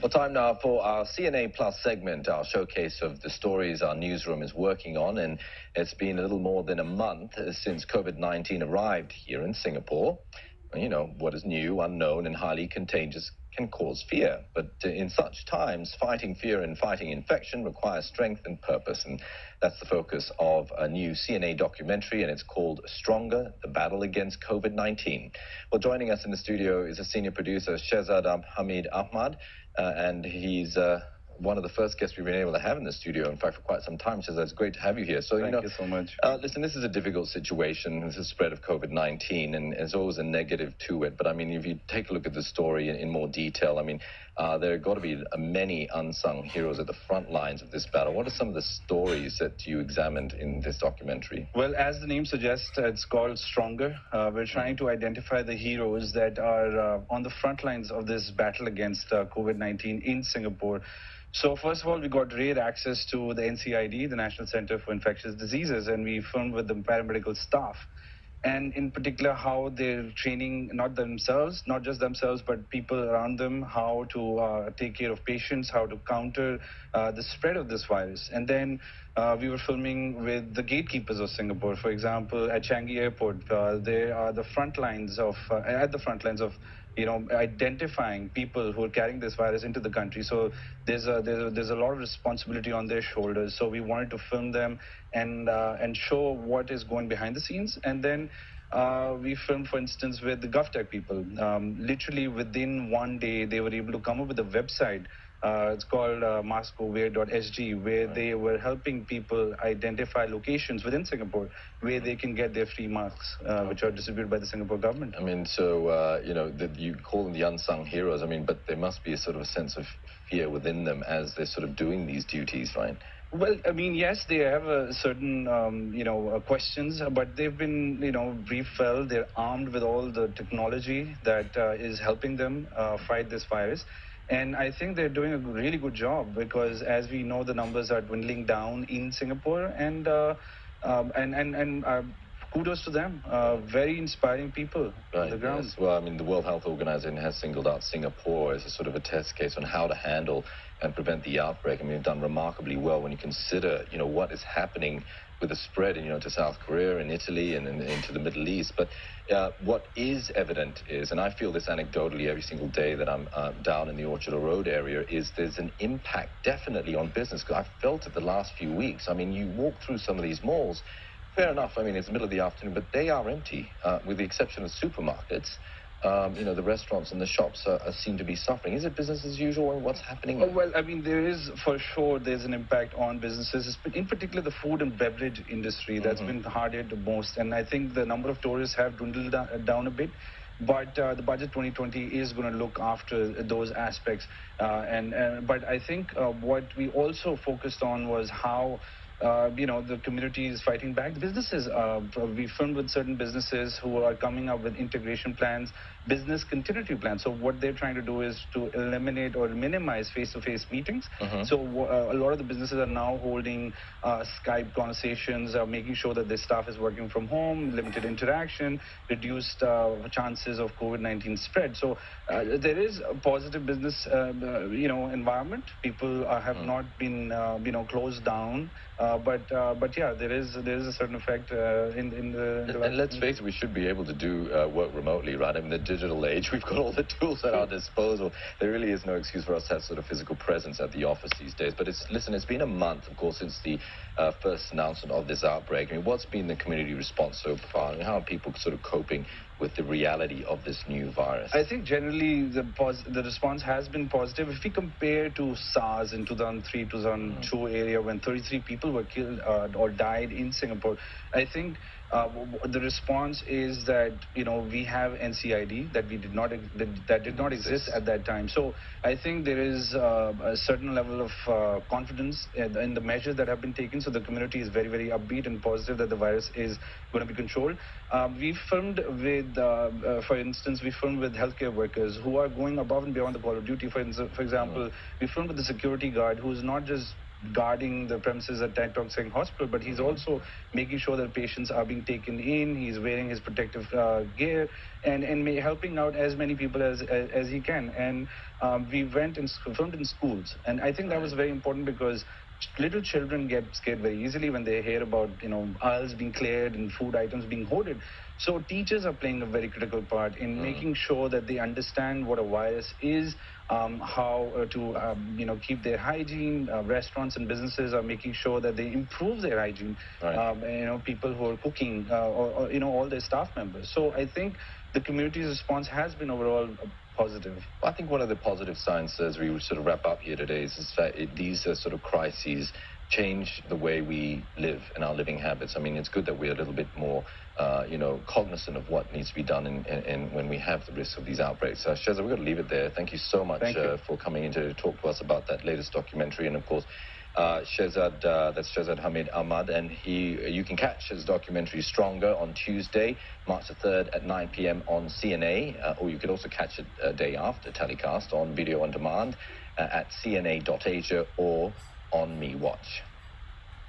Well, time now for our CNA Plus segment, our showcase of the stories our newsroom is working on. And it's been a little more than a month since COVID-19 arrived here in Singapore. You know, what is new, unknown, and highly contagious can cause fear. But in such times, fighting fear and fighting infection requires strength and purpose. And that's the focus of a new CNA documentary, and it's called Stronger, the Battle Against COVID-19. Well, joining us in the studio is a senior producer, Shehzad Hameed Ahmad, and he's one of the first guests we've been able to have in the studio, in fact, for quite some time. Shehzad, it's great to have you here. So, Thank you so much. Listen, this is a difficult situation. This is the spread of COVID-19, and there's always a negative to it. But, I mean, if you take a look at the story in more detail, I mean, there have got to be many unsung heroes at the front lines of this battle. What are some of the stories that you examined in this documentary? Well, as the name suggests, it's called Stronger. We're trying to identify the heroes that are on the front lines of this battle against COVID-19 in Singapore. So first of all, we got great access to the NCID, the National Center for Infectious Diseases, and we filmed with the paramedical staff. And in particular, how they're training not just themselves, but people around them, how to take care of patients, how to counter the spread of this virus. And then we were filming with the gatekeepers of Singapore. For example, at Changi Airport, they are the front lines of, at the front lines of identifying people who are carrying this virus into the country. So there's a lot of responsibility on their shoulders. So we wanted to film them and show what is going behind the scenes. And then we filmed, for instance, with the GovTech people. Literally within one day, they were able to come up with a website. It's called maskaware.sg, where they were helping people identify locations within Singapore where they can get their free masks, which are distributed by the Singapore government. I mean, so, you call them the unsung heroes. I mean, but there must be a sort of a sense of fear within them as they're sort of doing these duties, right? Well, I mean, yes, they have a certain, questions, but they've been, briefed well. They're armed with all the technology that is helping them fight this virus. And I think they're doing a really good job because, as we know, the numbers are dwindling down in Singapore, and kudos to them. Very inspiring people on the ground. Yes. Well, I mean, the World Health Organization has singled out Singapore as a sort of a test case on how to handle and prevent the outbreak. I mean, they've done remarkably well when you consider, what is happening with the spread, to South Korea and Italy and into the Middle East. But what is evident is, and I feel this anecdotally every single day that I'm down in the Orchard Road area, is there's an impact definitely on business. Because I've felt it the last few weeks. I mean, you walk through some of these malls, fair enough, I mean, it's the middle of the afternoon, but they are empty, with the exception of supermarkets. The restaurants and the shops seem to be suffering. Is it business as usual, and what's happening? Well, I mean, there's an impact on businesses, in particular the food and beverage industry that's been hard hit the most. And I think the number of tourists have dwindled down a bit. But the budget 2020 is going to look after those aspects. But I think what we also focused on was how the community is fighting back. The businesses, we filmed with certain businesses who are coming up with integration plans, business continuity plans. So what they're trying to do is to eliminate or minimize face-to-face meetings. So a lot of the businesses are now holding Skype conversations, making sure that their staff is working from home, limited interaction, reduced chances of COVID-19 spread. So there is a positive business, environment. People have not been, closed down. But yeah, there is a certain effect in the. And let's face it, we should be able to do work remotely, right? I mean, the digital age, we've got all the tools at our disposal. There really is no excuse for us to have sort of physical presence at the office these days. But it's been a month, of course, since the first announcement of this outbreak. I mean, what's been the community response so far? I mean, how are people sort of coping with the reality of this new virus? I think generally the response has been positive. If we compare to SARS in 2003, 2002 area, when 33 people were killed or died in Singapore, I think the response is that we have NCID that did not exist at that time. So I think there is a certain level of confidence in the measures that have been taken. So the community is very, very upbeat and positive that the virus is going to be controlled. We filmed with, for instance, healthcare workers who are going above and beyond the call of duty. For example, we filmed with the security guard who is not just guarding the premises at Tan Tock Seng Hospital, but he's also making sure that patients are being taken in. He's wearing his protective gear and helping out as many people as he can. And we went and filmed in schools. And I think that was very important because little children get scared very easily when they hear about, aisles being cleared and food items being hoarded. So teachers are playing a very critical part in making sure that they understand what a virus is, how to keep their hygiene. Restaurants and businesses are making sure that they improve their hygiene. Right. People who are cooking, or all their staff members. So I think the community's response has been overall positive. I think one of the positive signs as we sort of wrap up here today is that these sort of crises change the way we live and our living habits. I mean, it's good that we're a little bit more, cognizant of what needs to be done in when we have the risk of these outbreaks. Shehzad, we're going to leave it there. Thank you so much for coming in to talk to us about that latest documentary. And of course, Shehzad, that's Shehzad Hameed Ahmad, and you can catch his documentary Stronger on Tuesday, March the 3rd at 9 p.m. on CNA, or you could also catch it a day after telecast on video on demand at cna.asia or on Me Watch.